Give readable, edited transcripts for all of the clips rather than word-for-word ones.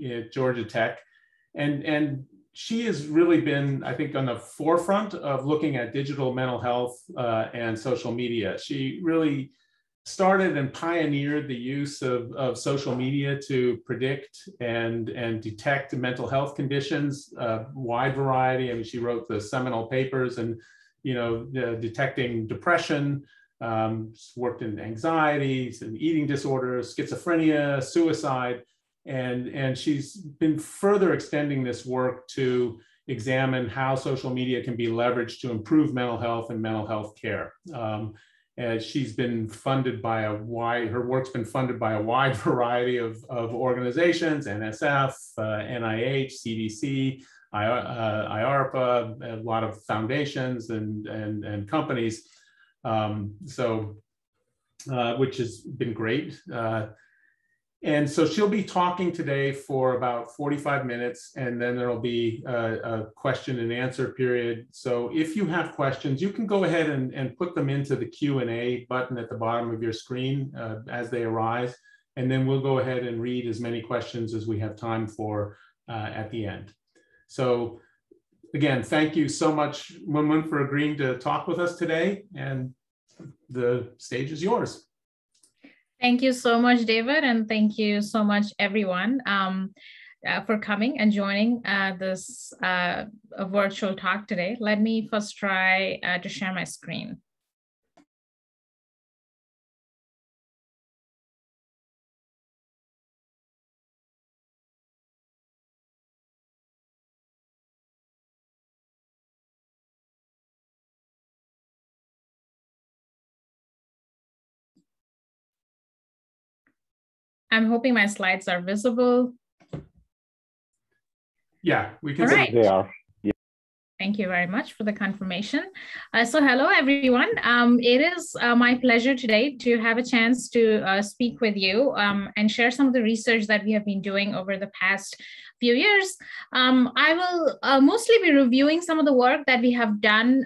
at Georgia Tech. And she has really been, I think, on the forefront of looking at digital mental health and social media. She really started and pioneered the use of social media to predict and detect mental health conditions, wide variety. I mean, she wrote the seminal papers and, detecting depression, worked in anxiety and eating disorders, schizophrenia, suicide. And she's been further extending this work to examine how social media can be leveraged to improve mental health and mental health care. And she's been funded by her work's been funded by a wide variety of organizations, NSF, NIH, CDC, IARPA, a lot of foundations and companies. Which has been great. And so she'll be talking today for about 45 minutes, and then there'll be a question and answer period. So if you have questions, you can go ahead and put them into the Q&A button at the bottom of your screen as they arise. And then we'll go ahead and read as many questions as we have time for at the end. So again, thank you so much, Munmun, for agreeing to talk with us today. And the stage is yours. Thank you so much, David, and thank you so much, everyone, for coming and joining this virtual talk today. Let me first try to share my screen. I'm hoping my slides are visible. Yeah, we can see they are. Yeah. Thank you very much for the confirmation. So hello, everyone. It is my pleasure today to have a chance to speak with you and share some of the research that we have been doing over the past few years. I will mostly be reviewing some of the work that we have done,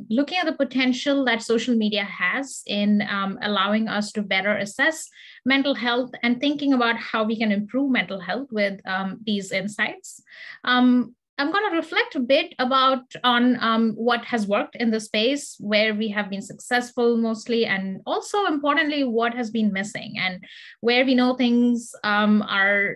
looking at the potential that social media has in allowing us to better assess mental health and thinking about how we can improve mental health with these insights. I'm going to reflect a bit on what has worked in the space, where we have been successful mostly, and also importantly, what has been missing and where we know things are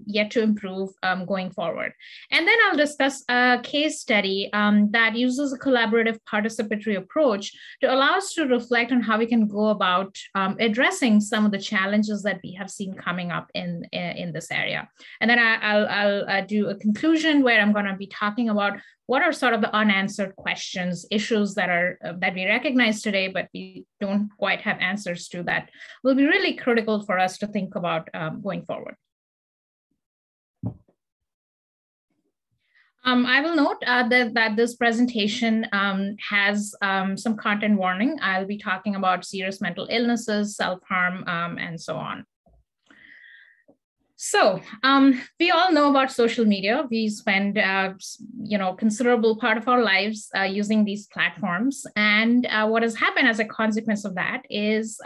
yet to improve going forward. And then I'll discuss a case study that uses a collaborative participatory approach to allow us to reflect on how we can go about addressing some of the challenges that we have seen coming up in this area. And then I'll do a conclusion where I'm going to be talking about what are sort of the unanswered questions, issues that we recognize today, but we don't quite have answers to, that will be really critical for us to think about going forward. I will note that this presentation has some content warning. I'll be talking about serious mental illnesses, self-harm, and so on. So we all know about social media. We spend, considerable part of our lives using these platforms. And what has happened as a consequence of that is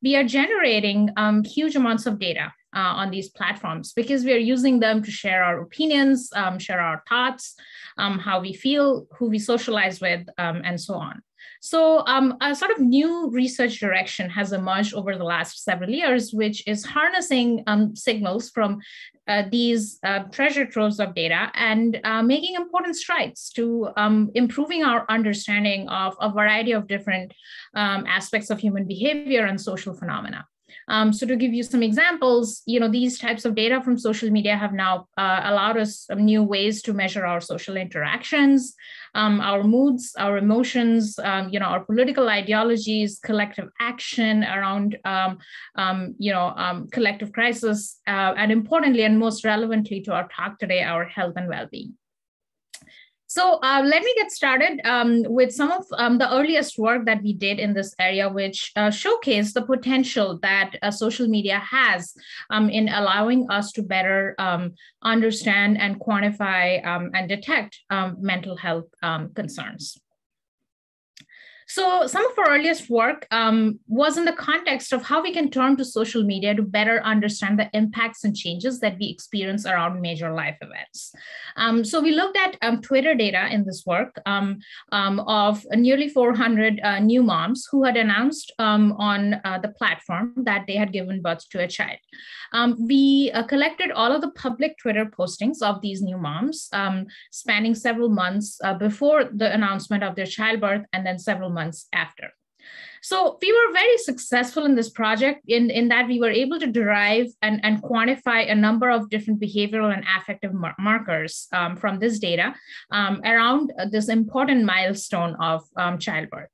we are generating huge amounts of data on these platforms because we are using them to share our opinions, share our thoughts, how we feel, who we socialize with, and so on. So a sort of new research direction has emerged over the last several years, which is harnessing signals from these treasure troves of data and making important strides to improving our understanding of a variety of different aspects of human behavior and social phenomena. So to give you some examples, these types of data from social media have now allowed us new ways to measure our social interactions, our moods, our emotions, our political ideologies, collective action around, collective crisis, and importantly, and most relevantly to our talk today, our health and well-being. So let me get started with some of the earliest work that we did in this area, which showcased the potential that social media has in allowing us to better understand and quantify and detect mental health concerns. So some of our earliest work was in the context of how we can turn to social media to better understand the impacts and changes that we experience around major life events. So we looked at Twitter data in this work of nearly 400 new moms who had announced on the platform that they had given birth to a child. We collected all of the public Twitter postings of these new moms spanning several months before the announcement of their childbirth and then several months after. So we were very successful in this project in that we were able to derive and quantify a number of different behavioral and affective markers from this data around this important milestone of childbirth.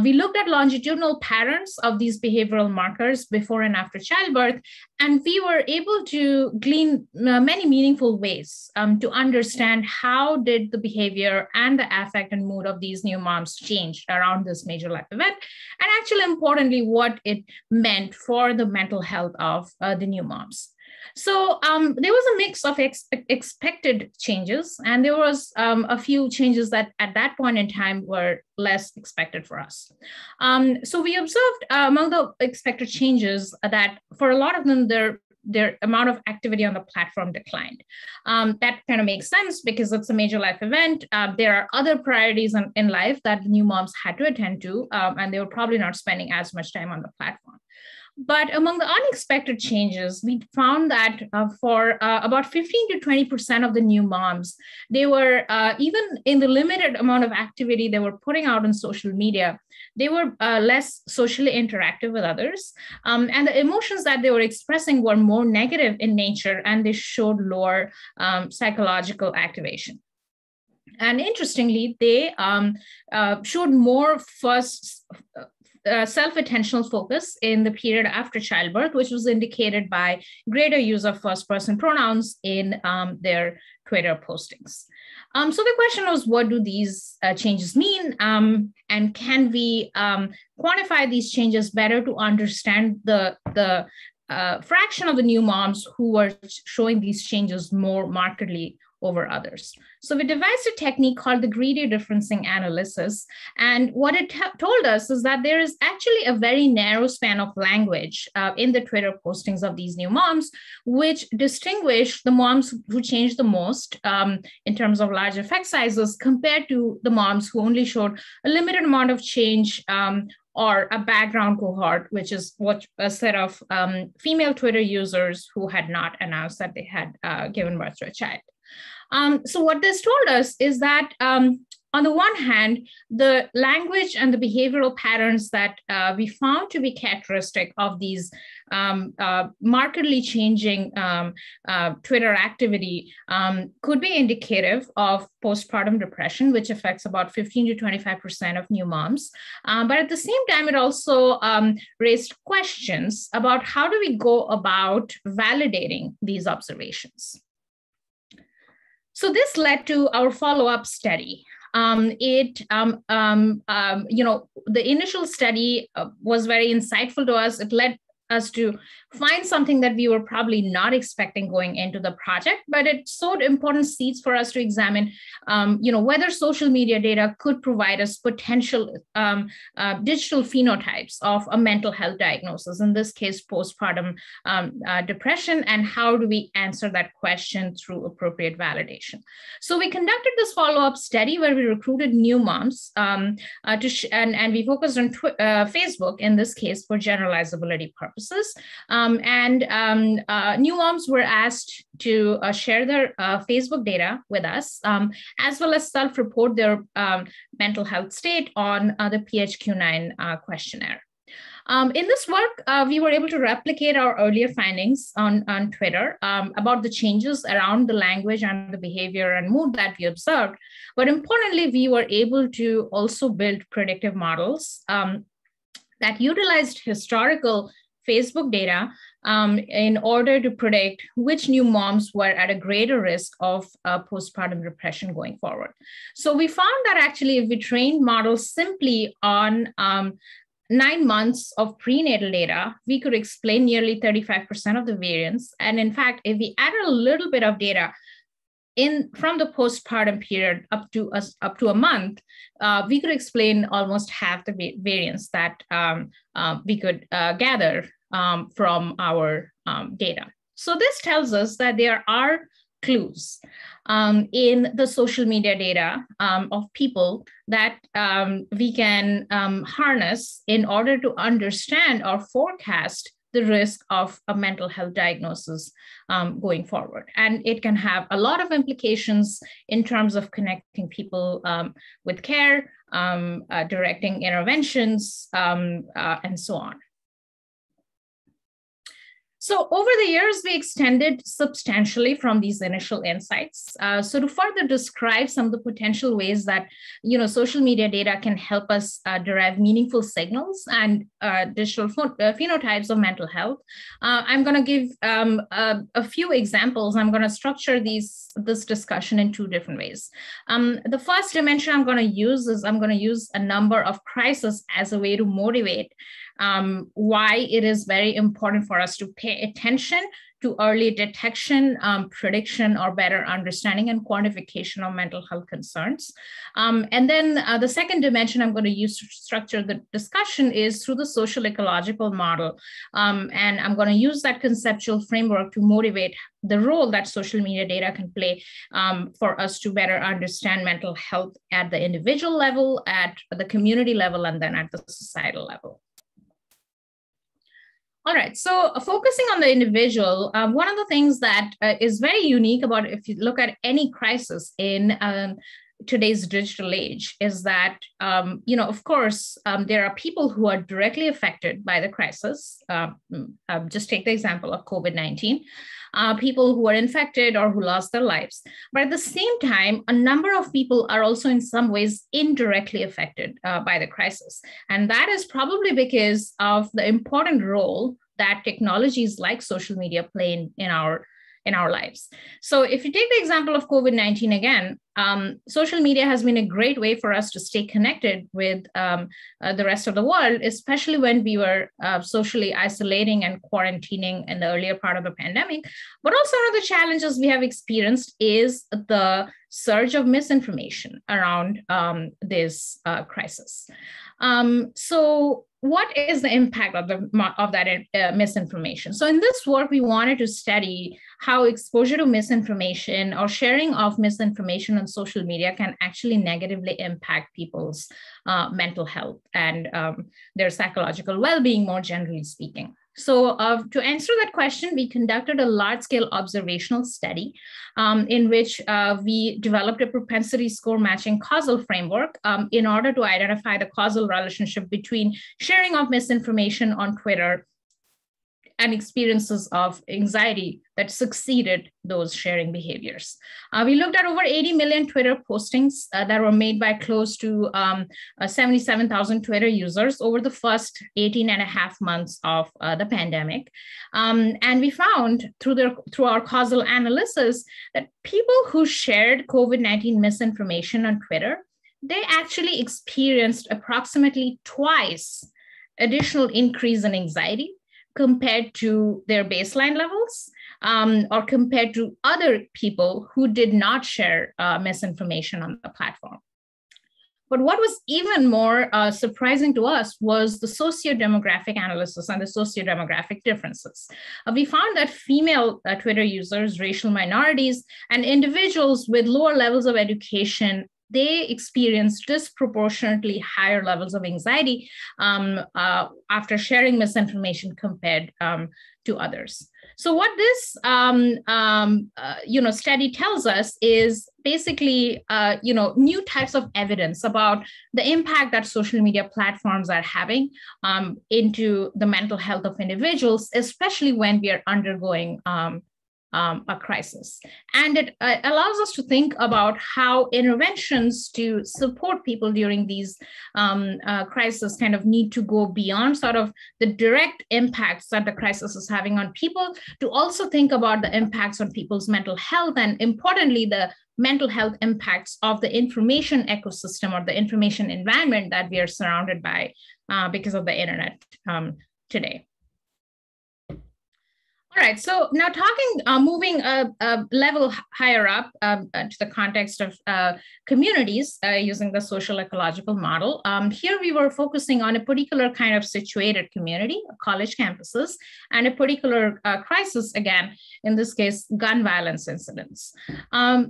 We looked at longitudinal patterns of these behavioral markers before and after childbirth, and we were able to glean many meaningful ways to understand how did the behavior and the affect and mood of these new moms change around this major life event, and actually importantly, what it meant for the mental health of the new moms. So there was a mix of expected changes, and there was a few changes that at that point in time were less expected for us. So we observed among the expected changes that for a lot of them, their amount of activity on the platform declined. That kind of makes sense because it's a major life event. There are other priorities in life that new moms had to attend to, and they were probably not spending as much time on the platform. But among the unexpected changes, we found that for about 15 to 20% of the new moms, they were, even in the limited amount of activity they were putting out on social media, they were less socially interactive with others. And the emotions that they were expressing were more negative in nature, and they showed lower psychological activation. And interestingly, they showed more self-attentional focus in the period after childbirth, which was indicated by greater use of first-person pronouns in their Twitter postings. So the question was, what do these changes mean? And can we quantify these changes better to understand the fraction of the new moms who were showing these changes more markedly over others? So we devised a technique called the greedy differencing analysis. And what it told us is that there is actually a very narrow span of language in the Twitter postings of these new moms, which distinguish the moms who changed the most in terms of large effect sizes compared to the moms who only showed a limited amount of change or a background cohort, which is what a set of female Twitter users who had not announced that they had given birth to a child. So what this told us is that on the one hand, the language and the behavioral patterns that we found to be characteristic of these markedly changing Twitter activity could be indicative of postpartum depression, which affects about 15 to 25% of new moms. But at the same time, it also raised questions about how do we go about validating these observations. So this led to our follow-up study. The initial study was very insightful to us. It led us to find something that we were probably not expecting going into the project, but it sowed important seeds for us to examine, whether social media data could provide us potential digital phenotypes of a mental health diagnosis, in this case, postpartum depression, and how do we answer that question through appropriate validation. So we conducted this follow-up study where we recruited new moms and we focused on Facebook, in this case, for generalizability purposes. New moms were asked to share their Facebook data with us, as well as self-report their mental health state on the PHQ-9 questionnaire. In this work, we were able to replicate our earlier findings on Twitter about the changes around the language and the behavior and mood that we observed. But importantly, we were able to also build predictive models that utilized historical Facebook data in order to predict which new moms were at a greater risk of postpartum depression going forward. So we found that actually if we trained models simply on 9 months of prenatal data, we could explain nearly 35% of the variance. And in fact, if we added a little bit of data from the postpartum period up to a month, we could explain almost half the variance that we could gather from our data. So this tells us that there are clues in the social media data of people that we can harness in order to understand or forecast the risk of a mental health diagnosis going forward. And it can have a lot of implications in terms of connecting people with care, directing interventions, and so on. So over the years, we extended substantially from these initial insights. So to further describe some of the potential ways that social media data can help us derive meaningful signals and digital phenotypes of mental health, I'm going to give a few examples. I'm going to structure this discussion in two different ways. The first dimension I'm going to use is I'm going to use a number of crises as a way to motivate why it is very important for us to pay attention to early detection, prediction, or better understanding and quantification of mental health concerns. And then the second dimension I'm going to use to structure the discussion is through the social ecological model. And I'm going to use that conceptual framework to motivate the role that social media data can play for us to better understand mental health at the individual level, at the community level, and then at the societal level. All right, so focusing on the individual, one of the things that is very unique about if you look at any crisis in today's digital age is that, of course, there are people who are directly affected by the crisis. Just take the example of COVID-19. People who are infected or who lost their lives. But at the same time, a number of people are also in some ways indirectly affected by the crisis. And that is probably because of the important role that technologies like social media play in our lives. So if you take the example of COVID-19 again, social media has been a great way for us to stay connected with the rest of the world, especially when we were socially isolating and quarantining in the earlier part of the pandemic. But also one of the challenges we have experienced is the surge of misinformation around this crisis. So what is the impact of that misinformation? So in this work, we wanted to study how exposure to misinformation or sharing of misinformation on social media can actually negatively impact people's mental health and their psychological well-being, more generally speaking. So to answer that question, we conducted a large-scale observational study in which we developed a propensity score matching causal framework in order to identify the causal relationship between sharing of misinformation on Twitter and experiences of anxiety that succeeded those sharing behaviors. We looked at over 80 million Twitter postings that were made by close to 77,000 Twitter users over the first 18 and a half months of the pandemic. And we found through our causal analysis that people who shared COVID-19 misinformation on Twitter, they actually experienced approximately twice additional increase in anxiety compared to their baseline levels or compared to other people who did not share misinformation on the platform. But what was even more surprising to us was the socio-demographic analysis and the socio-demographic differences. We found that female Twitter users, racial minorities, and individuals with lower levels of education, they experienced disproportionately higher levels of anxiety after sharing misinformation compared to others. So what this study tells us is basically new types of evidence about the impact that social media platforms are having into the mental health of individuals, especially when we are undergoing a crisis. And it allows us to think about how interventions to support people during these crises kind of need to go beyond sort of the direct impacts that the crisis is having on people, to also think about the impacts on people's mental health, and importantly, the mental health impacts of the information ecosystem or the information environment that we are surrounded by because of the internet today. All right, so now moving a level higher up to the context of communities using the social ecological model. Here we were focusing on a particular kind of situated community, college campuses, and a particular crisis, again, in this case, gun violence incidents.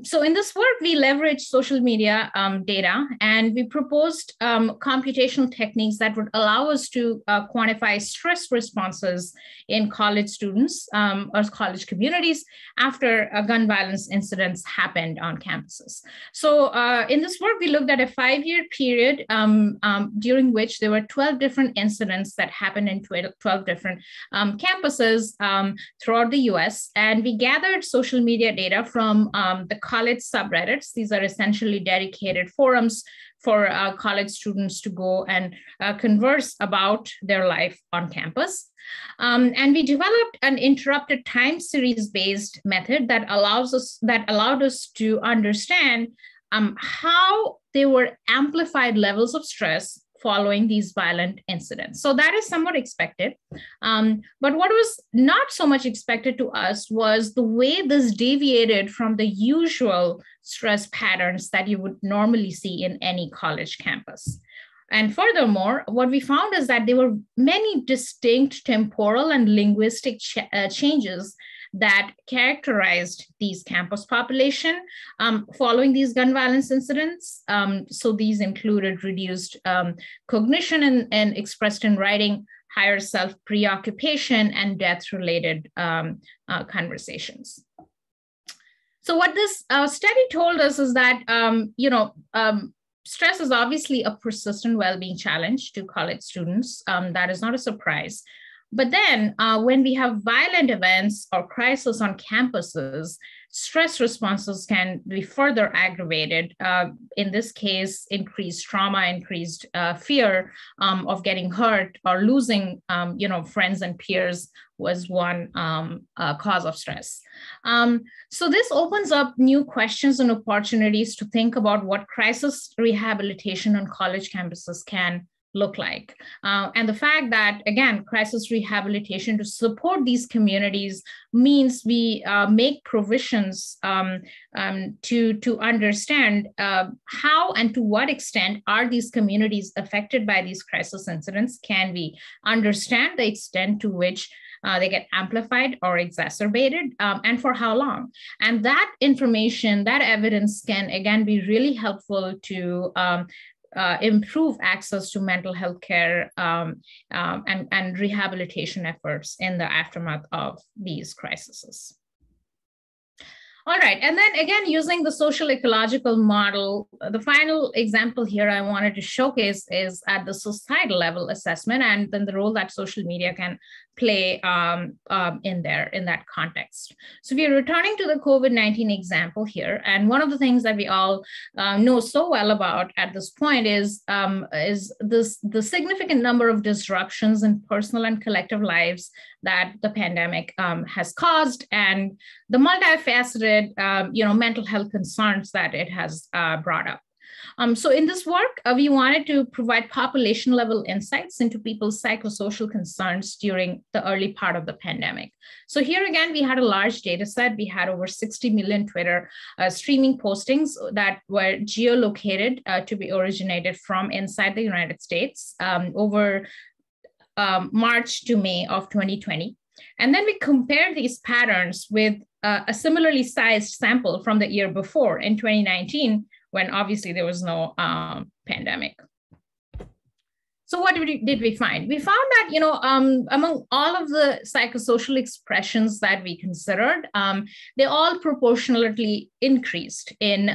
So in this work, we leveraged social media data, and we proposed computational techniques that would allow us to quantify stress responses in college students or college communities after gun violence incidents happened on campuses. So in this work, we looked at a 5-year period during which there were 12 different incidents that happened in 12 different campuses throughout the US. And we gathered social media data from the college subreddits. These are essentially dedicated forums for college students to go and converse about their life on campus. And we developed an interrupted time series based method that allowed us to understand how there were amplified levels of stress following these violent incidents. So that is somewhat expected. But what was not so much expected to us was the way this deviated from the usual stress patterns that you would normally see in any college campus. And furthermore, what we found is that there were many distinct temporal and linguistic changes that characterized these campus population following these gun violence incidents. So these included reduced cognition and expressed in writing, higher self-preoccupation, and death-related conversations. So what this study told us is that, stress is obviously a persistent well-being challenge to college students. That is not a surprise. But then when we have violent events or crises on campuses, stress responses can be further aggravated. In this case, increased trauma, increased fear of getting hurt or losing, friends and peers was one cause of stress. So this opens up new questions and opportunities to think about what crisis rehabilitation on college campuses can look like. And the fact that, again, crisis rehabilitation to support these communities means we make provisions to understand how and to what extent are these communities affected by these crisis incidents. Can we understand the extent to which they get amplified or exacerbated, and for how long? And that information, that evidence can, again, be really helpful to improve access to mental health care and rehabilitation efforts in the aftermath of these crises. All right, and then again, using the social ecological model, the final example here I wanted to showcase is at the societal level assessment, and then the role that social media can play in that context. So we are returning to the COVID-19 example here, and one of the things that we all know so well about at this point is the significant number of disruptions in personal and collective lives that the pandemic has caused, and the multifaceted mental health concerns that it has brought up. So in this work, we wanted to provide population level insights into people's psychosocial concerns during the early part of the pandemic. So here again, we had a large data set. We had over 60 million Twitter streaming postings that were geolocated to be originated from inside the United States over March to May of 2020. And then we compared these patterns with a similarly sized sample from the year before in 2019, when obviously there was no pandemic. So what did we find? We found that, among all of the psychosocial expressions that we considered, they all proportionally increased in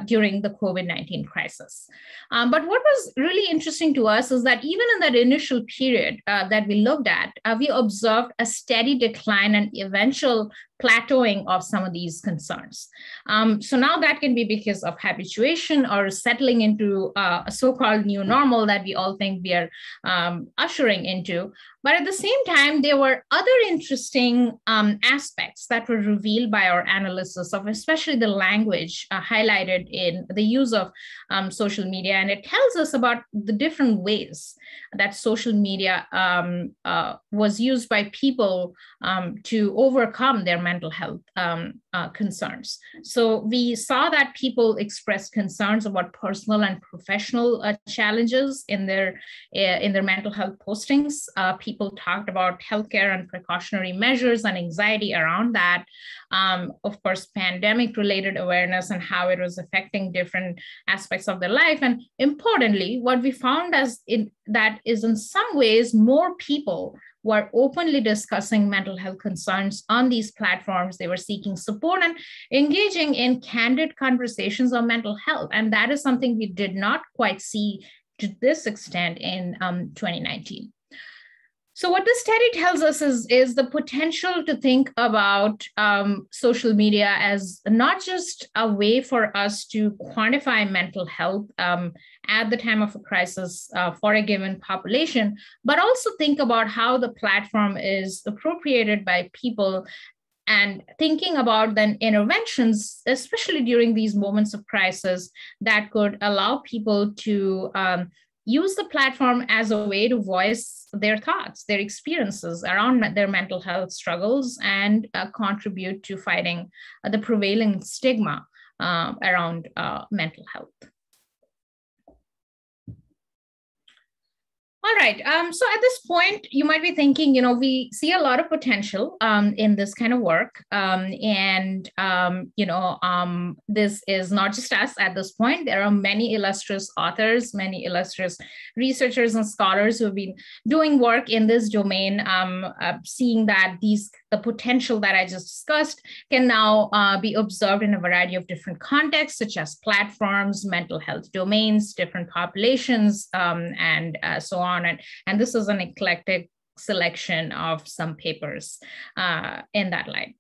during the COVID-19 crisis. But what was really interesting to us is that even in that initial period that we looked at, we observed a steady decline and eventual plateauing of some of these concerns. So now that can be because of habituation or settling into a so-called new normal that we all think think we are ushering into. But at the same time, there were other interesting aspects that were revealed by our analysis of especially the language highlighted in the use of social media. And it tells us about the different ways that social media was used by people to overcome their mental health concerns. So we saw that people expressed concerns about personal and professional challenges in their mental health postings. People talked about healthcare and precautionary measures and anxiety around that. Of course, pandemic-related awareness and how it was affecting different aspects of their life. And importantly, what we found that is in some ways more people were openly discussing mental health concerns on these platforms. They were seeking support and engaging in candid conversations on mental health. And that is something we did not quite see to this extent in 2019. So what this study tells us is the potential to think about social media as not just a way for us to quantify mental health at the time of a crisis for a given population, but also think about how the platform is appropriated by people and thinking about then interventions, especially during these moments of crisis, that could allow people to use the platform as a way to voice their thoughts, their experiences around their mental health struggles, and contribute to fighting the prevailing stigma around mental health. All right, so at this point, you might be thinking, we see a lot of potential in this kind of work. This is not just us at this point. There are many illustrious authors, many illustrious researchers and scholars who have been doing work in this domain, seeing that the potential that I just discussed can now be observed in a variety of different contexts, such as platforms, mental health domains, different populations, and so on. And this is an eclectic selection of some papers in that line.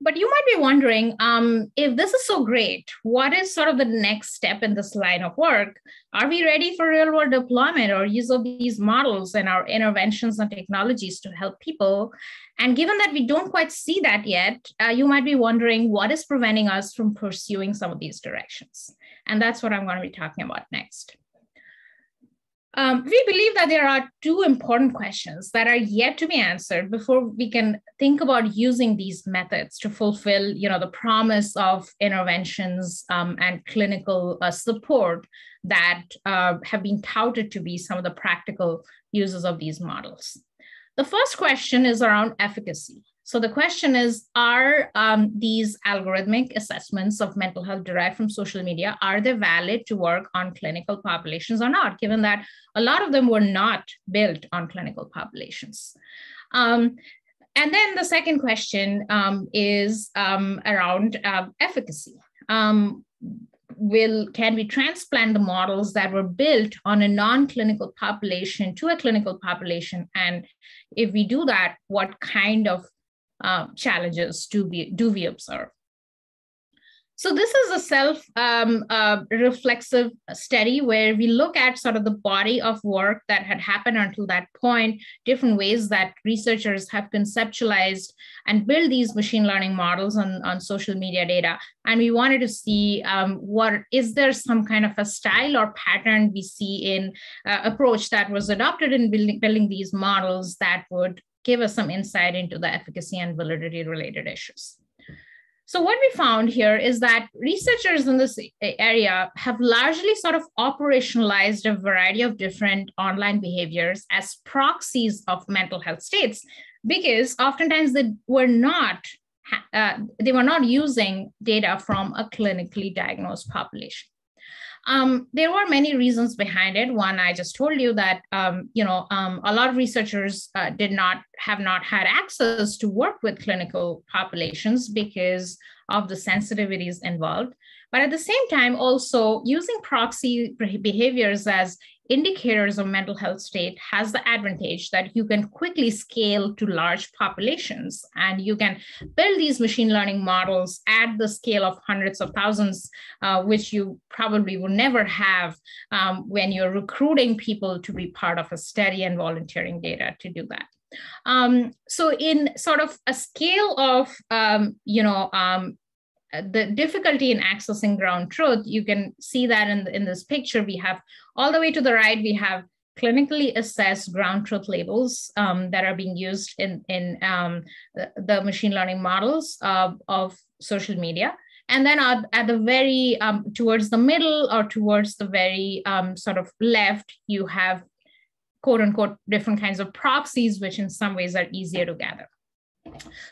But you might be wondering, if this is so great, what is sort of the next step in this line of work? Are we ready for real-world deployment or use of these models and our interventions and technologies to help people? And given that we don't quite see that yet, you might be wondering what is preventing us from pursuing some of these directions. And that's what I'm going to be talking about next. We believe that there are two important questions that are yet to be answered before we can think about using these methods to fulfill, the promise of interventions and clinical support that have been touted to be some of the practical uses of these models. The first question is around efficacy. So the question is, are these algorithmic assessments of mental health derived from social media, are they valid to work on clinical populations or not, given that a lot of them were not built on clinical populations? And then the second question is around efficacy. Can we transplant the models that were built on a non-clinical population to a clinical population? And if we do that, what kind of challenges do we observe? So this is a self-reflexive study where we look at sort of the body of work that had happened until that point, different ways that researchers have conceptualized and built these machine learning models on social media data. And we wanted to see is there some kind of a style or pattern we see in approach that was adopted in building these models that would give us some insight into the efficacy and validity related issues. So what we found here is that researchers in this area have largely sort of operationalized a variety of different online behaviors as proxies of mental health states, because oftentimes they were not using data from a clinically diagnosed population. There were many reasons behind it. One, I just told you that a lot of researchers have not had access to work with clinical populations because of the sensitivities involved. But at the same time, also using proxy behaviors as indicators of mental health state has the advantage that you can quickly scale to large populations, and you can build these machine learning models at the scale of hundreds of thousands, which you probably will never have when you're recruiting people to be part of a study and volunteering data to do that. So in sort of a scale of, the difficulty in accessing ground truth, you can see that in this picture. We have all the way to the right, we have clinically assessed ground truth labels that are being used in the machine learning models of social media. And then at the very, towards the middle or towards the very sort of left, you have quote unquote different kinds of proxies, which in some ways are easier to gather.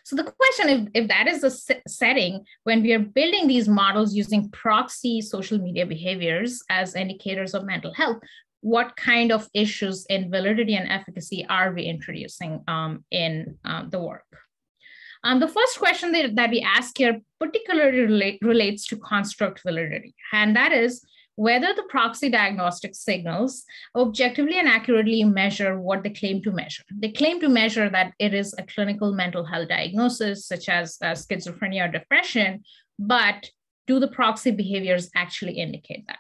So the question, if that is the setting, when we are building these models using proxy social media behaviors as indicators of mental health, what kind of issues in validity and efficacy are we introducing in the work? The first question that we ask here particularly relates to construct validity, and that is whether the proxy diagnostic signals objectively and accurately measure what they claim to measure. They claim to measure that it is a clinical mental health diagnosis, such as schizophrenia or depression, but do the proxy behaviors actually indicate that?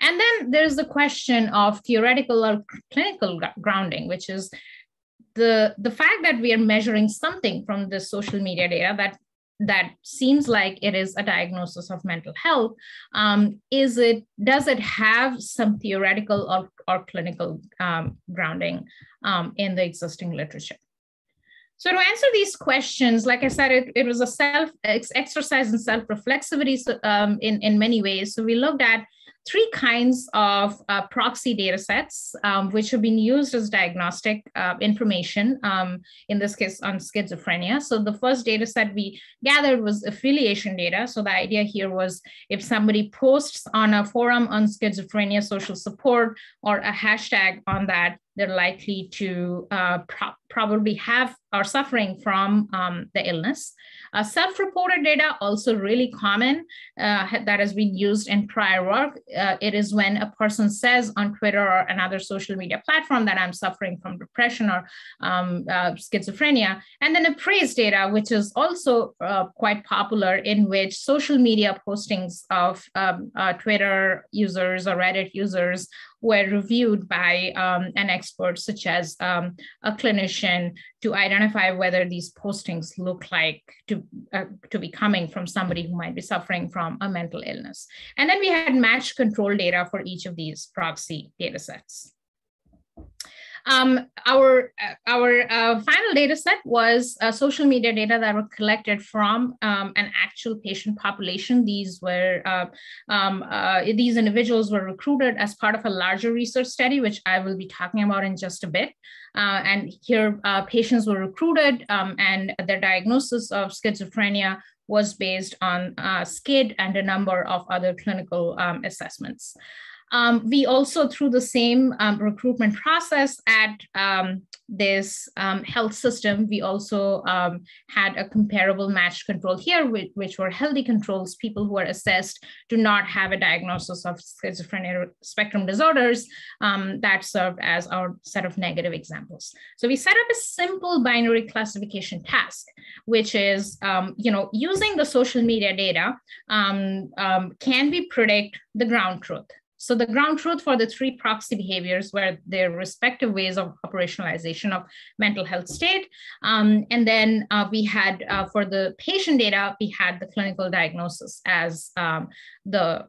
And then there's the question of theoretical or clinical grounding, which is the fact that we are measuring something from the social media data that seems like it is a diagnosis of mental health. Does it have some theoretical or clinical grounding in the existing literature? So to answer these questions, like I said, it was a exercise in self-reflexivity in many ways. So we looked at three kinds of proxy data sets, which have been used as diagnostic information, in this case on schizophrenia. So the first data set we gathered was affiliation data. So the idea here was if somebody posts on a forum on schizophrenia social support or a hashtag on that, they're likely to probably have or suffering from the illness. Self-reported data, also really common, that has been used in prior work. It is when a person says on Twitter or another social media platform that I'm suffering from depression or schizophrenia. And then appraised data, which is also quite popular, in which social media postings of Twitter users or Reddit users were reviewed by an expert, such as a clinician, to identify whether these postings look like to be coming from somebody who might be suffering from a mental illness. And then we had match control data for each of these proxy data sets. Our final data set was social media data that were collected from an actual patient population. These individuals were recruited as part of a larger research study, which I will be talking about in just a bit. And here, patients were recruited, and their diagnosis of schizophrenia was based on SCID and a number of other clinical assessments. We also, through the same recruitment process at this health system, we also had a comparable matched control here, which were healthy controls, people who were assessed to not have a diagnosis of schizophrenia spectrum disorders, that served as our set of negative examples. So we set up a simple binary classification task, which is, using the social media data, can we predict the ground truth? So the ground truth for the three proxy behaviors were their respective ways of operationalization of mental health state. And then we had, for the patient data, we had the clinical diagnosis as the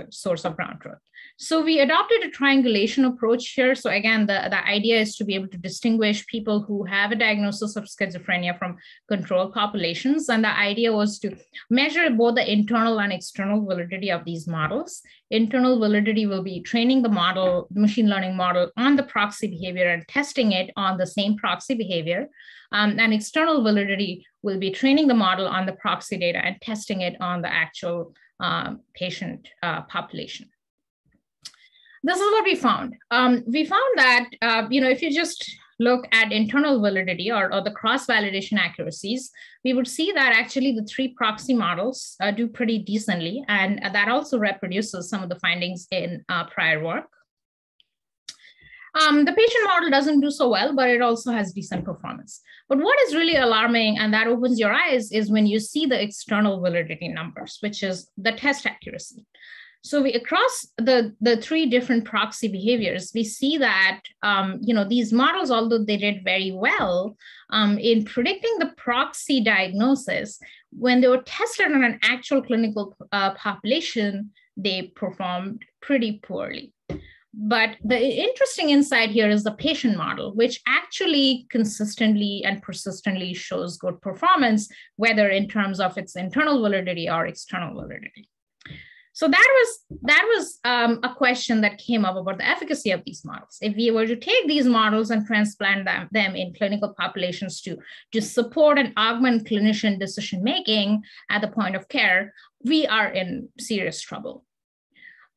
source of ground truth. So we adopted a triangulation approach here. So again, the idea is to be able to distinguish people who have a diagnosis of schizophrenia from control populations. And the idea was to measure both the internal and external validity of these models. Internal validity will be training the model, the machine learning model, on the proxy behavior and testing it on the same proxy behavior. And external validity will be training the model on the proxy data and testing it on the actual patient population. This is what we found. We found that, if you just look at internal validity or the cross-validation accuracies, we would see that actually the 3 proxy models do pretty decently, and that also reproduces some of the findings in prior work. The patient model doesn't do so well, but it also has decent performance. But what is really alarming, and that opens your eyes, is when you see the external validity numbers, which is the test accuracy. So across the 3 different proxy behaviors, we see that these models, although they did very well in predicting the proxy diagnosis, when they were tested on an actual clinical population, they performed pretty poorly. But the interesting insight here is the patient model, which actually consistently and persistently shows good performance, whether in terms of its internal validity or external validity. So that was a question that came up about the efficacy of these models. If we were to take these models and transplant them in clinical populations to support and augment clinician decision-making at the point of care, we are in serious trouble.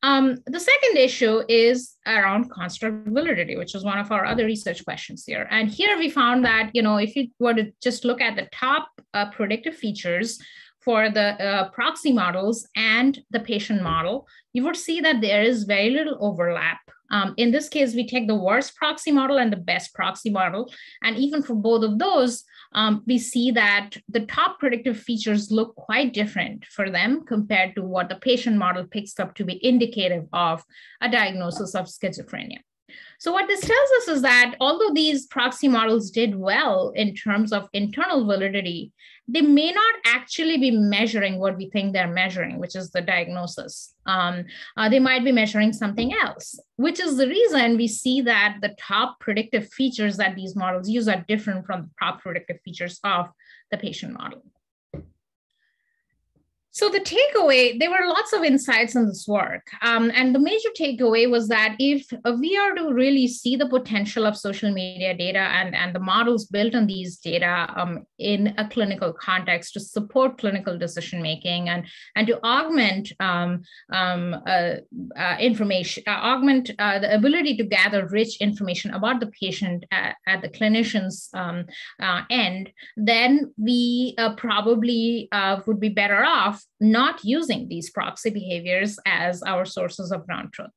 The second issue is around construct validity, which is one of our other research questions here. And here we found that, if you were to just look at the top predictive features for the proxy models and the patient model, you would see that there is very little overlap. In this case, we take the worst proxy model and the best proxy model. And even for both of those, we see that the top predictive features look quite different for them compared to what the patient model picks up to be indicative of a diagnosis of schizophrenia. So what this tells us is that although these proxy models did well in terms of internal validity, they may not actually be measuring what we think they're measuring, which is the diagnosis. They might be measuring something else, which is the reason we see that the top predictive features that these models use are different from the top predictive features of the patient model. So the takeaway, there were lots of insights in this work. And the major takeaway was that if we are to really see the potential of social media data and the models built on these data in a clinical context to support clinical decision-making and to augment information, augment the ability to gather rich information about the patient at the clinician's end, then we probably would be better off not using these proxy behaviors as our sources of ground truth.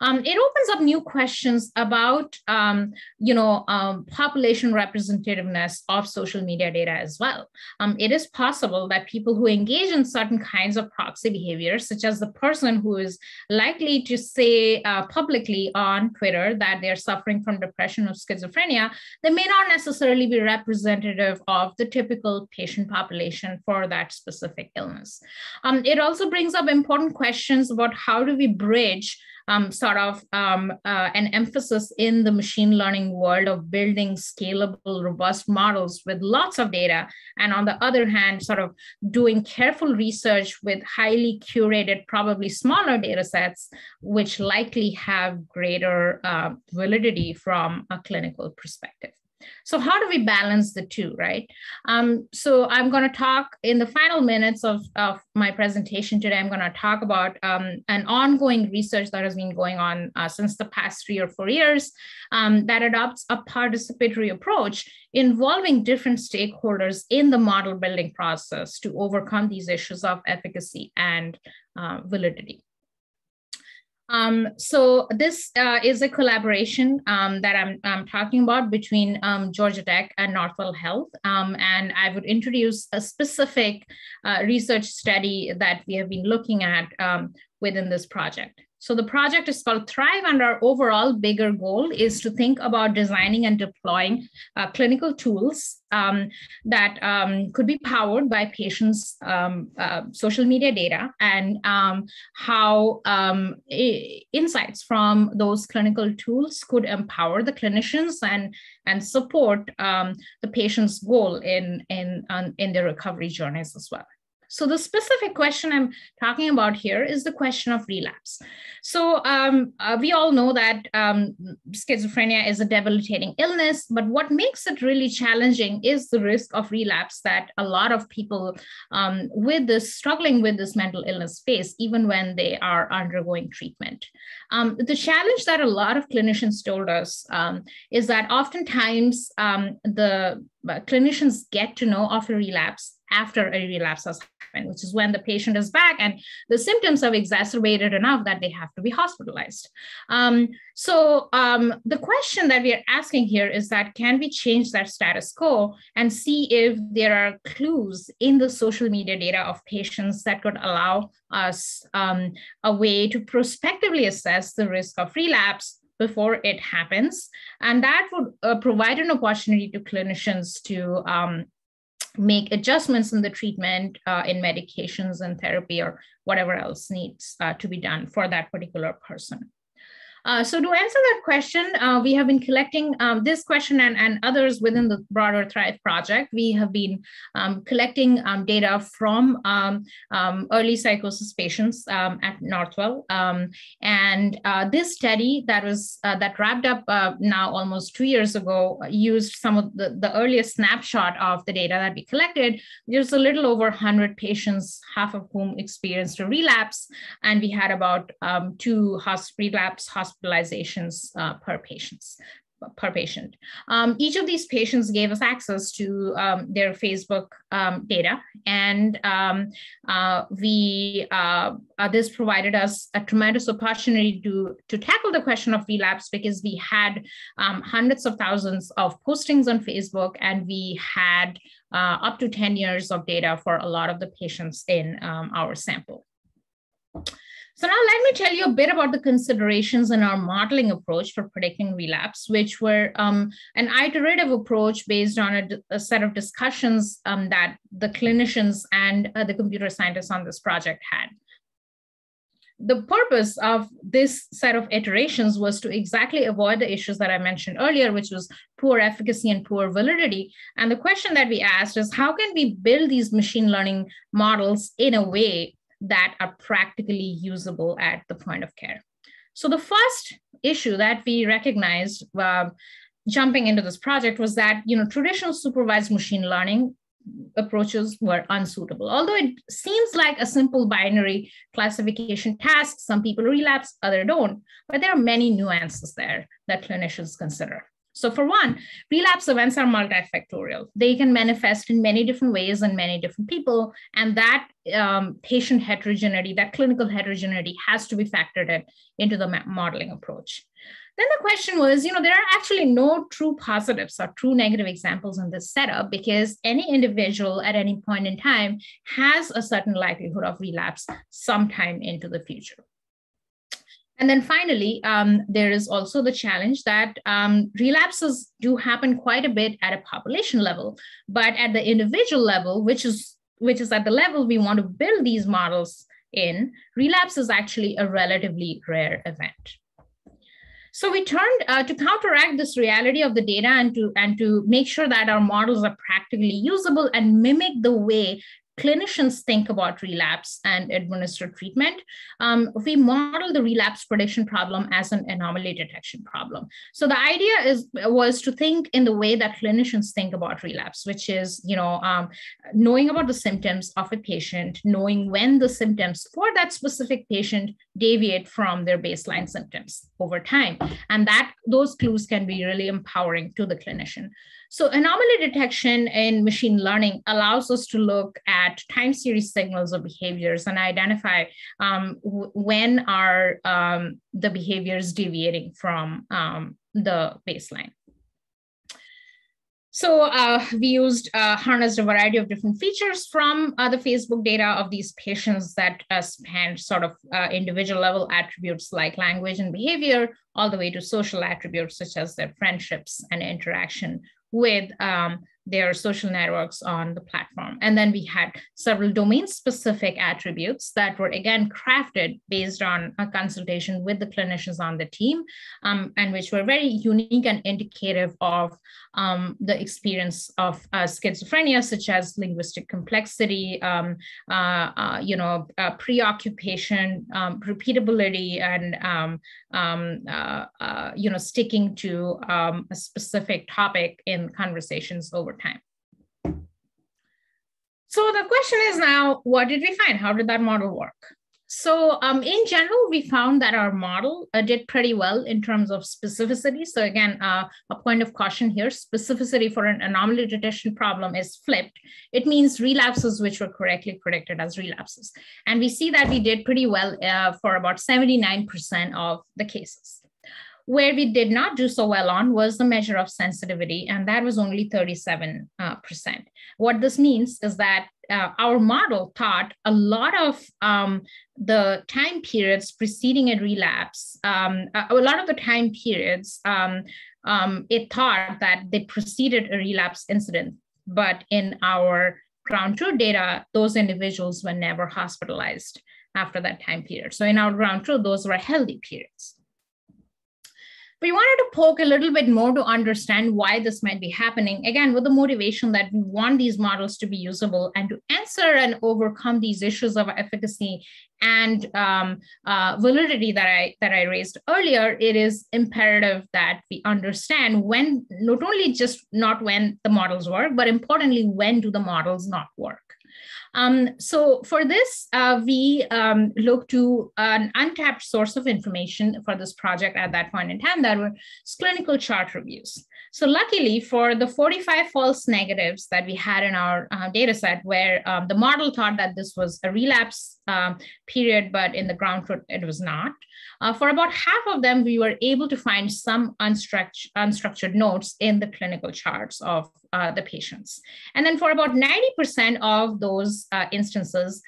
It opens up new questions about, population representativeness of social media data as well. It is possible that people who engage in certain kinds of proxy behaviors, such as the person who is likely to say publicly on Twitter that they're suffering from depression or schizophrenia, they may not necessarily be representative of the typical patient population for that specific illness. It also brings up important questions about how do we bridge an emphasis in the machine learning world of building scalable, robust models with lots of data, and on the other hand, sort of doing careful research with highly curated, probably smaller data sets, which likely have greater validity from a clinical perspective. So how do we balance the two, right? So I'm going to talk in the final minutes of my presentation today, I'm going to talk about an ongoing research that has been going on since the past 3 or 4 years that adopts a participatory approach involving different stakeholders in the model building process to overcome these issues of efficacy and validity. So this is a collaboration that I'm talking about between Georgia Tech and Northwell Health. And I would introduce a specific research study that we have been looking at within this project. So the project is called Thrive, and our overall bigger goal is to think about designing and deploying clinical tools that could be powered by patients' social media data, and how insights from those clinical tools could empower the clinicians and support the patient's goal in their recovery journeys as well. So the specific question I'm talking about here is the question of relapse. So we all know that schizophrenia is a debilitating illness, but what makes it really challenging is the risk of relapse that a lot of people struggling with this mental illness face, even when they are undergoing treatment. The challenge that a lot of clinicians told us is that oftentimes the clinicians get to know of a relapse after a relapse has happened, which is when the patient is back and the symptoms have exacerbated enough that they have to be hospitalized. So the question that we are asking here is that, can we change that status quo and see if there are clues in the social media data of patients that could allow us a way to prospectively assess the risk of relapse before it happens? And that would provide an opportunity to clinicians to make adjustments in the treatment, in medications and therapy, or whatever else needs to be done for that particular person. So to answer that question, we have been collecting this question and others within the broader Thrive project. We have been collecting data from early psychosis patients at Northwell. And this study that wrapped up now almost 2 years ago used some of the earliest snapshot of the data that we collected. There's a little over 100 patients, half of whom experienced a relapse. And we had about 2 relapse hospitalizations per patient. Each of these patients gave us access to their Facebook data, and this provided us a tremendous opportunity to tackle the question of relapse, because we had hundreds of thousands of postings on Facebook, and we had up to 10 years of data for a lot of the patients in our sample. So now let me tell you a bit about the considerations in our modeling approach for predicting relapse, which were an iterative approach based on a set of discussions that the clinicians and the computer scientists on this project had. The purpose of this set of iterations was to exactly avoid the issues that I mentioned earlier, which was poor efficacy and poor validity. And the question that we asked is, how can we build these machine learning models in a way that are practically usable at the point of care? So the first issue that we recognized jumping into this project was that traditional supervised machine learning approaches were unsuitable. Although it seems like a simple binary classification task, some people relapse, others don't, but there are many nuances there that clinicians consider. So for one, relapse events are multifactorial. They can manifest in many different ways in many different people, and that patient heterogeneity, that clinical heterogeneity has to be factored into the modeling approach. Then the question was, there are actually no true positives or true negative examples in this setup, because any individual at any point in time has a certain likelihood of relapse sometime into the future. And then finally, there is also the challenge that relapses do happen quite a bit at a population level, but at the individual level, which is at the level we want to build these models in, relapse is actually a relatively rare event. So we turned to counteract this reality of the data and to make sure that our models are practically usable and mimic the way clinicians think about relapse and administer treatment. We model the relapse prediction problem as an anomaly detection problem. So the idea was to think in the way that clinicians think about relapse, which is, knowing about the symptoms of a patient, knowing when the symptoms for that specific patient deviate from their baseline symptoms over time, and that those clues can be really empowering to the clinician. So anomaly detection in machine learning allows us to look at time series signals of behaviors and identify when are the behaviors deviating from the baseline. So we harnessed a variety of different features from the Facebook data of these patients that spanned sort of individual level attributes like language and behavior, all the way to social attributes such as their friendships and interaction with their social networks on the platform. And then we had several domain-specific attributes that were, again, crafted based on a consultation with the clinicians on the team, and which were very unique and indicative of the experience of schizophrenia, such as linguistic complexity, preoccupation, repeatability, and sticking to a specific topic in conversations over time. So the question is now, what did we find? How did that model work? So in general, we found that our model did pretty well in terms of specificity. So again, a point of caution here, specificity for an anomaly detection problem is flipped. It means relapses which were correctly predicted as relapses. And we see that we did pretty well for about 79% of the cases. Where we did not do so well on was the measure of sensitivity, and that was only 37%. What this means is that our model thought a lot of the time periods preceding a relapse, a lot of the time periods, it thought that they preceded a relapse incident. But in our ground truth data, those individuals were never hospitalized after that time period. So in our ground truth, those were healthy periods. We wanted to poke a little bit more to understand why this might be happening, again, with the motivation that we want these models to be usable and to answer and overcome these issues of efficacy and validity that I raised earlier. It is imperative that we understand when, not when the models work, but importantly, when do the models not work? So for this, we looked to an untapped source of information for this project at that point in time that were clinical chart reviews. So luckily for the 45 false negatives that we had in our data set, where the model thought that this was a relapse period, but in the ground truth, it was not. For about half of them, we were able to find some unstructured notes in the clinical charts of the patients. And then for about 90% of those instances,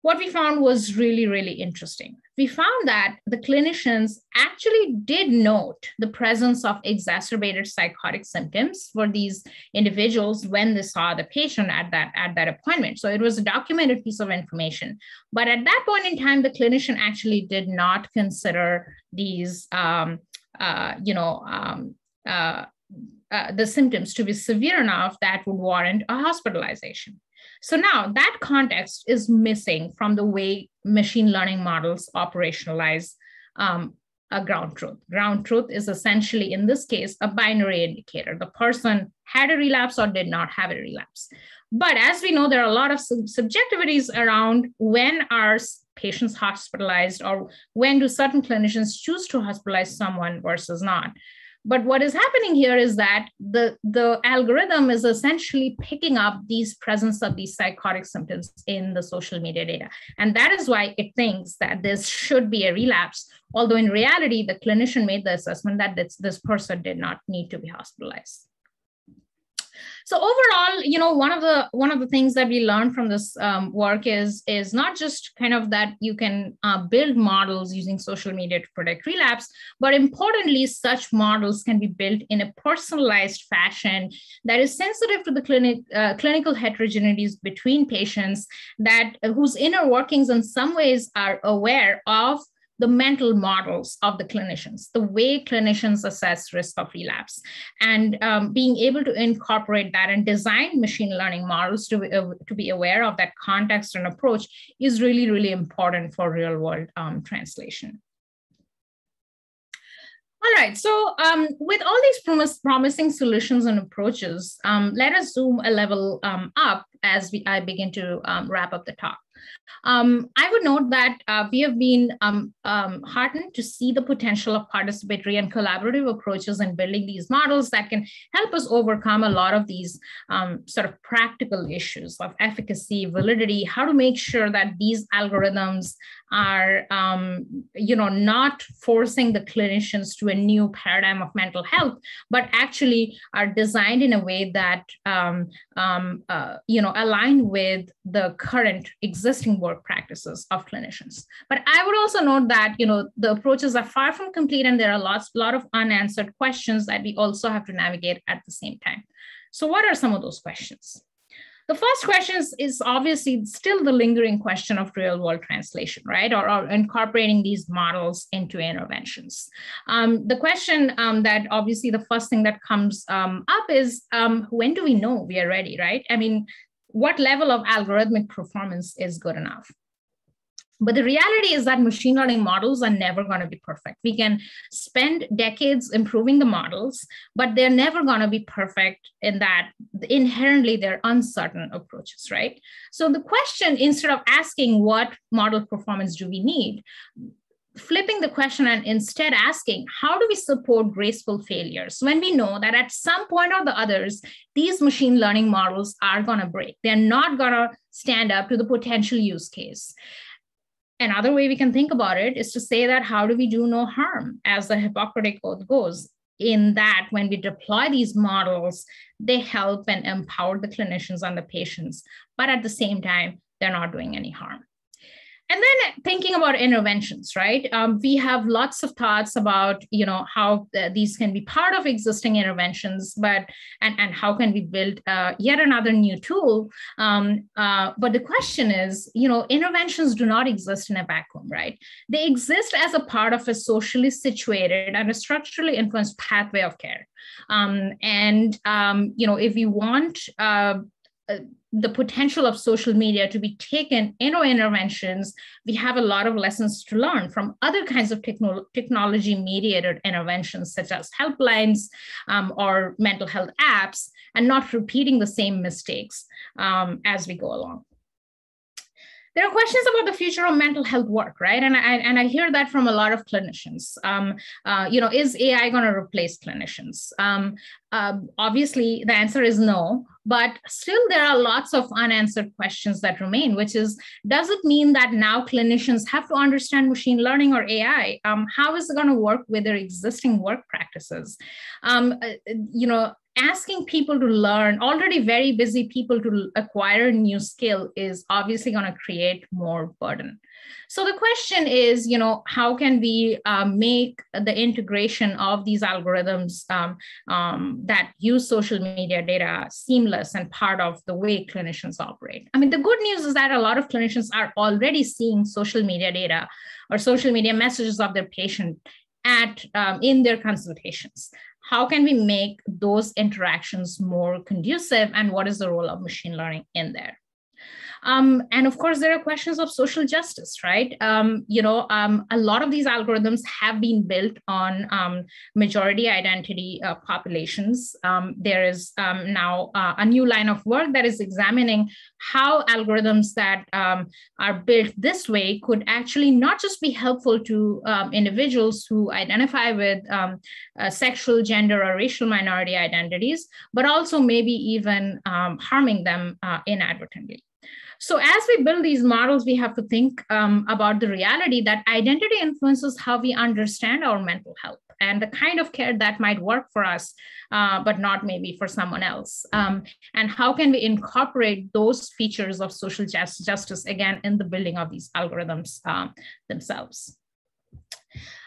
what we found was really, really interesting. We found that the clinicians actually did note the presence of exacerbated psychotic symptoms for these individuals when they saw the patient at that appointment. So it was a documented piece of information. But at that point in time, the clinician actually did not consider these, the symptoms to be severe enough that would warrant a hospitalization. So now that context is missing from the way machine learning models operationalize a ground truth. Ground truth is essentially, in this case, a binary indicator. The person had a relapse or did not have a relapse. But as we know, there are a lot of subjectivities around when are patients hospitalized or when do certain clinicians choose to hospitalize someone versus not. But what is happening here is that the algorithm is essentially picking up these presence of these psychotic symptoms in the social media data. And that is why it thinks that this should be a relapse, although in reality, the clinician made the assessment that this person did not need to be hospitalized. So overall, one of the things that we learned from this work is not just kind of that you can build models using social media to predict relapse, but importantly, such models can be built in a personalized fashion that is sensitive to the clinical heterogeneities between patients, whose inner workings in some ways are aware of the mental models of the clinicians, the way clinicians assess risk of relapse, and being able to incorporate that and design machine learning models to be aware of that context and approach is really, really important for real world translation. All right, so with all these promising solutions and approaches, let us zoom a level up as I begin to wrap up the talk. I would note that we have been heartened to see the potential of participatory and collaborative approaches in building these models that can help us overcome a lot of these sort of practical issues of efficacy, validity, how to make sure that these algorithms are not forcing the clinicians to a new paradigm of mental health, but actually are designed in a way that align with the current existing work practices of clinicians. But I would also note that the approaches are far from complete, and there are a lot of unanswered questions that we also have to navigate at the same time. So what are some of those questions? The first question is obviously still the lingering question of real world translation, right? Or incorporating these models into interventions. The question that obviously the first thing that comes up is when do we know we are ready, right? I mean, what level of algorithmic performance is good enough? But the reality is that machine learning models are never going to be perfect. We can spend decades improving the models, but they're never going to be perfect in that inherently they're uncertain approaches, right? So the question, instead of asking what model performance do we need, flipping the question and instead asking, how do we support graceful failures when we know that at some point or the others, these machine learning models are going to break. They're not going to stand up to the potential use case. Another way we can think about it is to say that how do we do no harm, as the Hippocratic Oath goes, in that when we deploy these models, they help and empower the clinicians and the patients, but at the same time, they're not doing any harm. And then thinking about interventions, right? We have lots of thoughts about, how these can be part of existing interventions, but and how can we build yet another new tool? But the question is, interventions do not exist in a vacuum, right? They exist as a part of a socially situated and a structurally influenced pathway of care. If we want the potential of social media to be taken into interventions, we have a lot of lessons to learn from other kinds of technology-mediated interventions, such as helplines or mental health apps, and not repeating the same mistakes as we go along. There are questions about the future of mental health work, right? And I hear that from a lot of clinicians. Is AI going to replace clinicians? Obviously, the answer is no, but still there are lots of unanswered questions that remain, which is, does it mean that now clinicians have to understand machine learning or AI? How is it going to work with their existing work practices? Asking people to learn, already very busy people to acquire a new skill is obviously going to create more burden. So the question is, how can we make the integration of these algorithms that use social media data seamless and part of the way clinicians operate? I mean, the good news is that a lot of clinicians are already seeing social media data or social media messages of their patient in their consultations. How can we make those interactions more conducive, and what is the role of machine learning in there? And of course, there are questions of social justice, right? A lot of these algorithms have been built on majority identity populations. There is now a new line of work that is examining how algorithms that are built this way could actually not just be helpful to individuals who identify with sexual, gender, or racial minority identities, but also maybe even harming them inadvertently. So as we build these models, we have to think about the reality that identity influences how we understand our mental health and the kind of care that might work for us, but not maybe for someone else. And how can we incorporate those features of social justice, again, in the building of these algorithms themselves?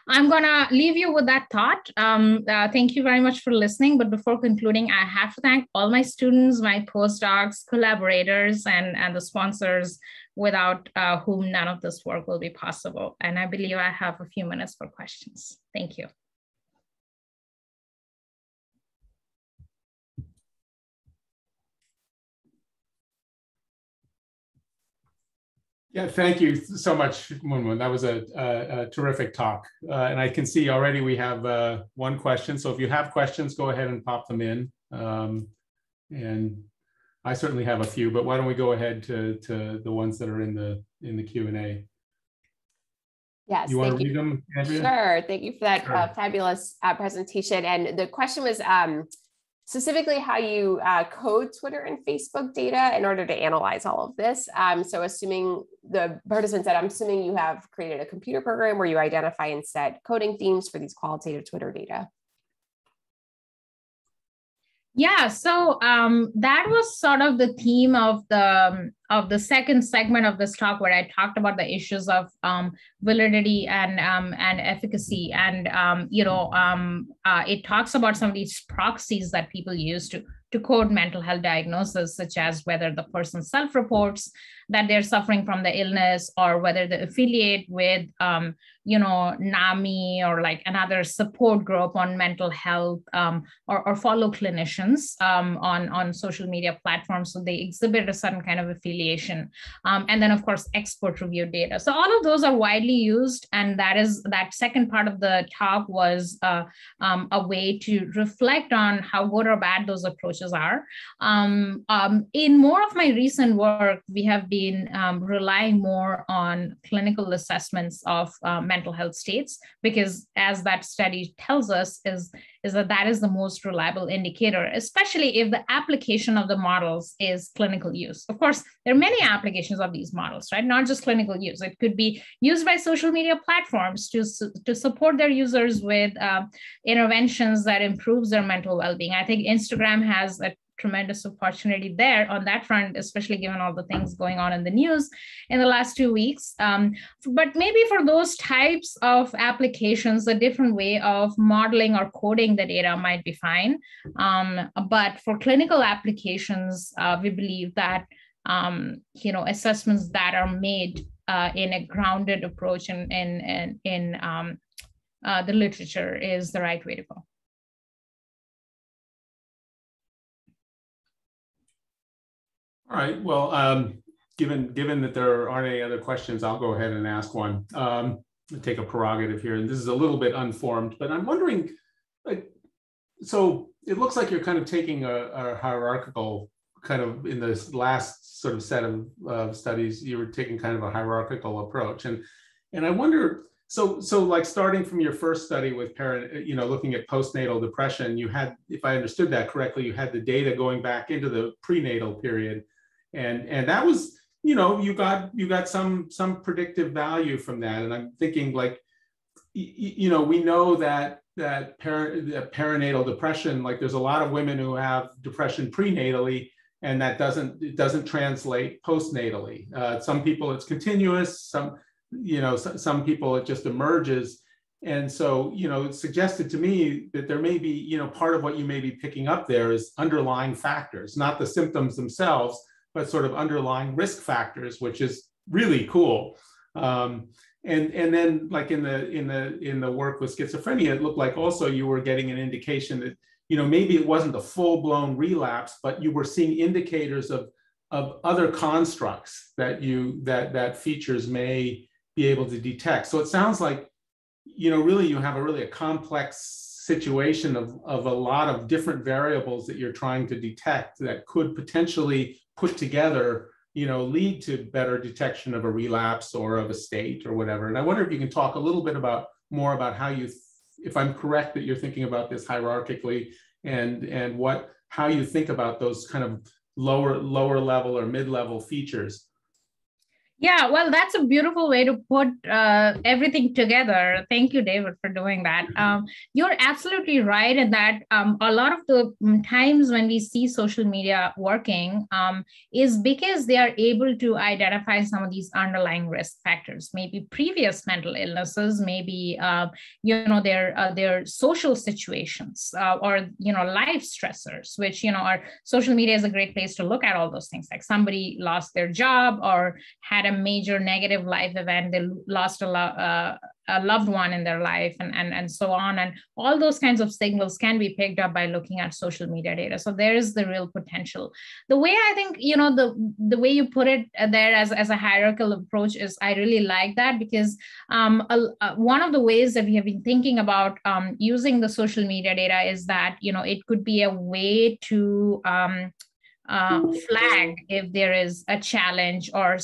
I'm going to leave you with that thought. Thank you very much for listening. But before concluding, I have to thank all my students, my postdocs, collaborators, and the sponsors, without whom none of this work will be possible. And I believe I have a few minutes for questions. Thank you. Yeah, thank you so much, Munmun. That was a terrific talk. And I can see already we have one question. So if you have questions, go ahead and pop them in. And I certainly have a few, but why don't we go ahead to the ones that are in the Q&A. Yes, you want to read them, Andrea? Sure. Thank you for that fabulous presentation. And the question was specifically how you code Twitter and Facebook data in order to analyze all of this. So assuming the participant said, I'm assuming you have created a computer program where you identify and set coding themes for these qualitative Twitter data. Yeah, so that was sort of the theme of the second segment of this talk, where I talked about the issues of validity and efficacy, and it talks about some of these proxies that people use to to code mental health diagnosis, such as whether the person self-reports that they're suffering from the illness, or whether they affiliate with, NAMI or like another support group on mental health, or follow clinicians on social media platforms. So they exhibit a certain kind of affiliation. And then, of course, expert review data. So all of those are widely used. And that second part of the talk was a way to reflect on how good or bad those approaches are. In more of my recent work, we have been relying more on clinical assessments of mental health states, because as that study tells us is that is the most reliable indicator, especially if the application of the models is clinical use. Of course, there are many applications of these models, right? Not just clinical use. It could be used by social media platforms to support their users with interventions that improves their mental well-being. I think Instagram has a tremendous opportunity there on that front, especially given all the things going on in the news in the last 2 weeks. But maybe for those types of applications, a different way of modeling or coding the data might be fine. But for clinical applications, we believe that assessments that are made in a grounded approach in the literature is the right way to go. All right. Well, given that there aren't any other questions, I'll go ahead and ask one. Take a prerogative here, and this is a little bit unformed, but I'm wondering, so it looks like you're kind of taking a hierarchical kind of, in this last sort of set of studies, you were taking kind of a hierarchical approach, and I wonder, so like starting from your first study with looking at postnatal depression, you had, if I understood that correctly, you had the data going back into the prenatal period. And that was, you got some predictive value from that. And I'm thinking, like, we know that perinatal depression, like there's a lot of women who have depression prenatally, and that doesn't translate postnatally. Some people it's continuous, some people it just emerges. And so, it suggested to me that there may be, part of what you may be picking up there is underlying factors, not the symptoms themselves, but sort of underlying risk factors, which is really cool. And then, like in the work with schizophrenia, it looked like also you were getting an indication that maybe it wasn't a full-blown relapse, but you were seeing indicators of other constructs that features may be able to detect. So it sounds like really you have a complex situation of a lot of different variables that you're trying to detect that could potentially put together, lead to better detection of a relapse or of a state or whatever. And I wonder if you can talk a little bit more about how if I'm correct that you're thinking about this hierarchically, and how you think about those kind of lower level or mid-level features. Yeah, well, that's a beautiful way to put everything together. Thank you, David, for doing that. You're absolutely right in that a lot of the times when we see social media working is because they are able to identify some of these underlying risk factors, maybe previous mental illnesses, maybe their social situations or life stressors, which are social media is a great place to look at all those things, like somebody lost their job or had a major negative life event, they lost a loved one in their life, and so on, and all those kinds of signals can be picked up by looking at social media data. So there is the real potential. The way I think the way you put it there as a hierarchical approach is, I really like that, because one of the ways that we have been thinking about using the social media data is that it could be a way to flag if there is a challenge or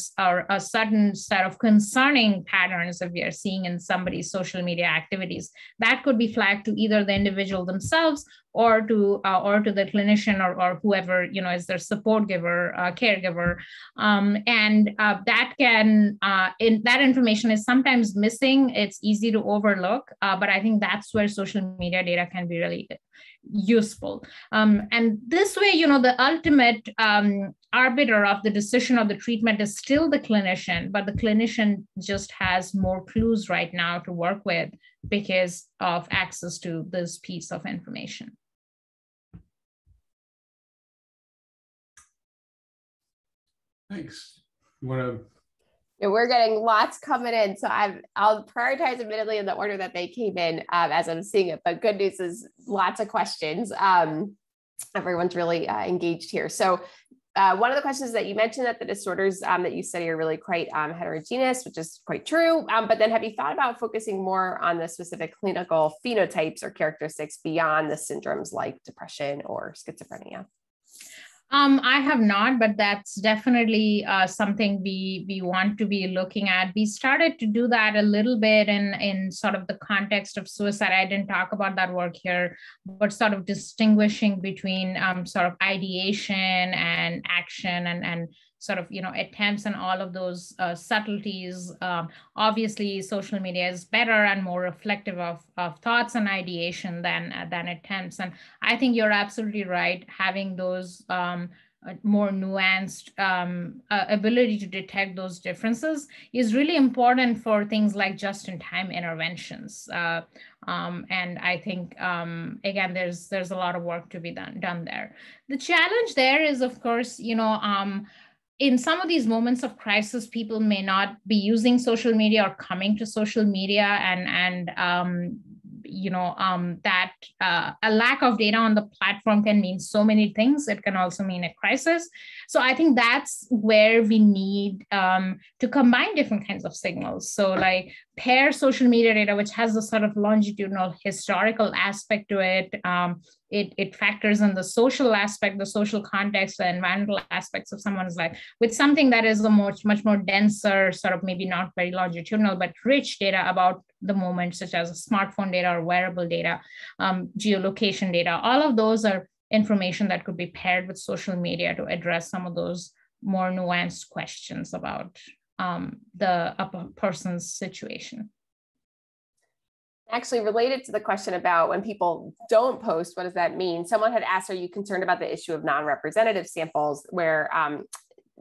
a certain set of concerning patterns that we are seeing in somebody's social media activities. That could be flagged to either the individual themselves or to the clinician or whoever is their support giver, caregiver, and that can that information is sometimes missing. It's easy to overlook, but I think that's where social media data can be really useful. And this way, the ultimate arbiter of the decision of the treatment is still the clinician, but the clinician just has more clues right now to work with because of access to this piece of information. Thanks. You want to? Yeah, we're getting lots coming in, so I'll prioritize admittedly in the order that they came in as I'm seeing it. But good news is lots of questions. Everyone's really engaged here. So one of the questions that you mentioned that the disorders that you study are really quite heterogeneous, which is quite true. But then have you thought about focusing more on the specific clinical phenotypes or characteristics beyond the syndromes like depression or schizophrenia? I have not, but that's definitely something we want to be looking at. We started to do that a little bit in sort of the context of suicide. I didn't talk about that work here, but sort of distinguishing between sort of ideation and action and sort of, attempts and all of those subtleties. Obviously, social media is better and more reflective of thoughts and ideation than attempts. And I think you're absolutely right. Having those more nuanced ability to detect those differences is really important for things like just-in-time interventions. And I think, again, there's a lot of work to be done there. The challenge there is, of course, in some of these moments of crisis, people may not be using social media or coming to social media, and that a lack of data on the platform can mean so many things. It can also mean a crisis. So I think that's where we need to combine different kinds of signals. So like pair social media data, which has a sort of longitudinal historical aspect to it. It factors in the social aspect, the social context, the environmental aspects of someone's life, with something that is a much more denser, sort of maybe not very longitudinal, but rich data about the moment, such as smartphone data or wearable data, geolocation data. All of those are information that could be paired with social media to address some of those more nuanced questions about a person's situation. Actually, related to the question about when people don't post, what does that mean? Someone had asked, are you concerned about the issue of non-representative samples, where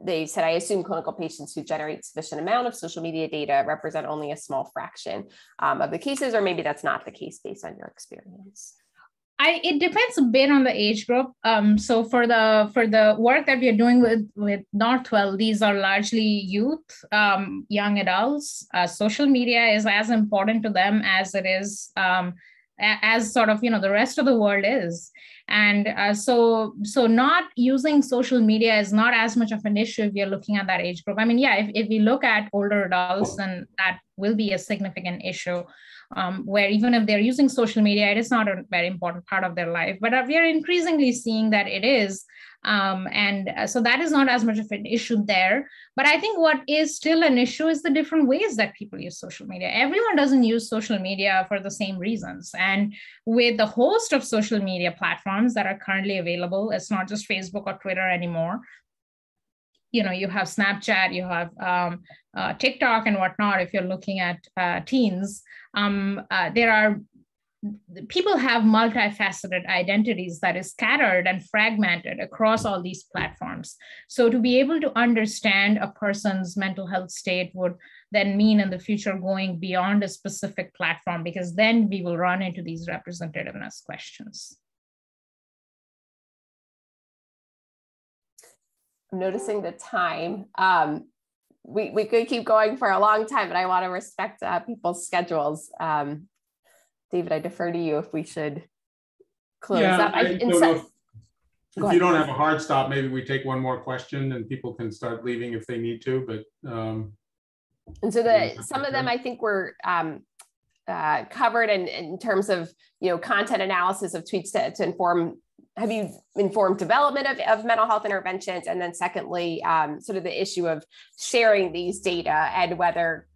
they said, I assume clinical patients who generate sufficient amount of social media data represent only a small fraction of the cases, or maybe that's not the case based on your experience? It depends a bit on the age group. So for the work that we are doing with Northwell, these are largely youth, young adults. Social media is as important to them as it is, as sort of, the rest of the world is. And so not using social media is not as much of an issue if you're looking at that age group. I mean, yeah, if we look at older adults, then that will be a significant issue. Where even if they're using social media, it is not a very important part of their life. But we are increasingly seeing that it is. So that is not as much of an issue there. But I think what is still an issue is the different ways that people use social media. Everyone doesn't use social media for the same reasons. And with the host of social media platforms that are currently available, it's not just Facebook or Twitter anymore. You have Snapchat, you have TikTok and whatnot. If you're looking at teens, people have multifaceted identities that is scattered and fragmented across all these platforms. So to be able to understand a person's mental health state would then mean in the future going beyond a specific platform, because then we will run into these representativeness questions. I'm noticing the time. We could keep going for a long time, but I want to respect people's schedules. David, I defer to you if we should close up. If you don't have a hard stop, maybe we take one more question and people can start leaving if they need to. But and so some of them I think were covered in terms of content analysis of tweets to inform. Have you informed development of mental health interventions? And then secondly, sort of the issue of sharing these data and whether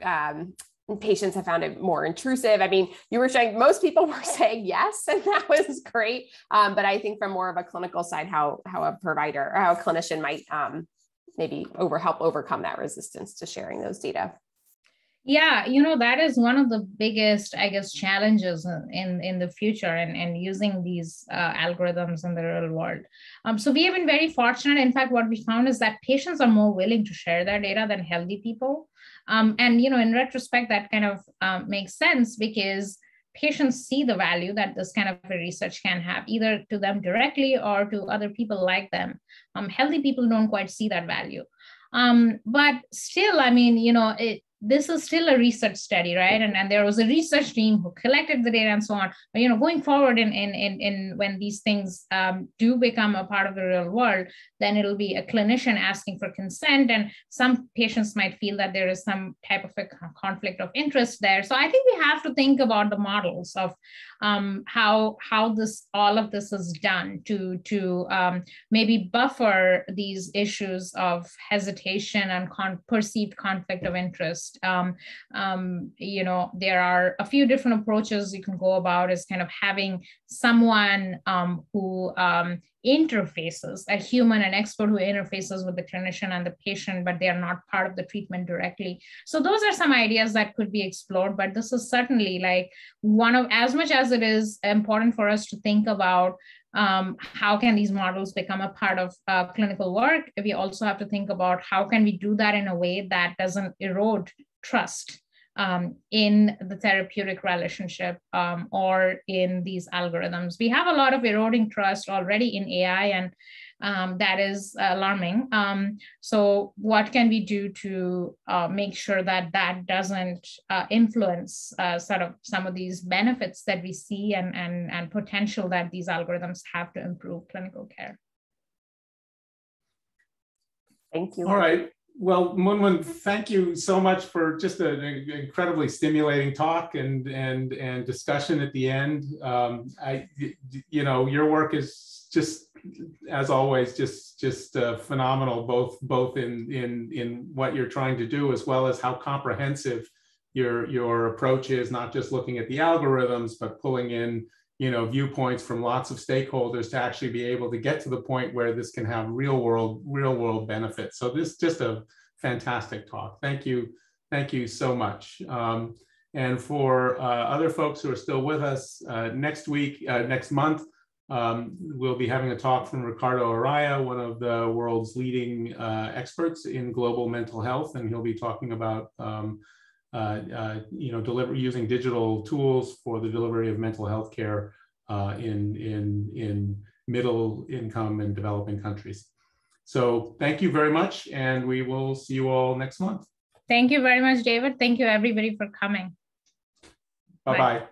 patients have found it more intrusive. I mean, you were saying most people were saying yes, and that was great. But I think from more of a clinical side, how a provider or how a clinician might maybe help overcome that resistance to sharing those data. Yeah, that is one of the biggest, I guess, challenges in the future and using these algorithms in the real world. So we have been very fortunate. In fact, what we found is that patients are more willing to share their data than healthy people. And, in retrospect, that kind of makes sense because patients see the value that this kind of research can have, either to them directly or to other people like them. Healthy people don't quite see that value. But still, I mean, this is still a research study, right? And there was a research team who collected the data and so on. But going forward in when these things do become a part of the real world, then it'll be a clinician asking for consent, and some patients might feel that there is some type of a conflict of interest there. So I think we have to think about the models of how all of this is done to maybe buffer these issues of hesitation and perceived conflict of interest. There are a few different approaches you can go about, is kind of having someone who interfaces, a human, an expert who interfaces with the clinician and the patient, but they are not part of the treatment directly. So those are some ideas that could be explored, but this is certainly like one of, as much as it is important for us to think about how can these models become a part of clinical work, we also have to think about how can we do that in a way that doesn't erode trust in the therapeutic relationship or in these algorithms. We have a lot of eroding trust already in AI, and that is alarming. So what can we do to make sure that that doesn't influence sort of some of these benefits that we see and potential that these algorithms have to improve clinical care? Thank you. All right. Well, Munmun, thank you so much for just an incredibly stimulating talk and discussion at the end. Your work is just, as always, just phenomenal, both in what you're trying to do, as well as how comprehensive your approach is, not just looking at the algorithms, but pulling in viewpoints from lots of stakeholders to actually be able to get to the point where this can have real world benefits. So this is just a fantastic talk. Thank you so much. And for other folks who are still with us, next month, we'll be having a talk from Ricardo Araya, one of the world's leading experts in global mental health, and he'll be talking about using digital tools for the delivery of mental health care in middle income and developing countries. So thank you very much, and we will see you all next month. Thank you very much, David. Thank you, everybody, for coming. Bye-bye.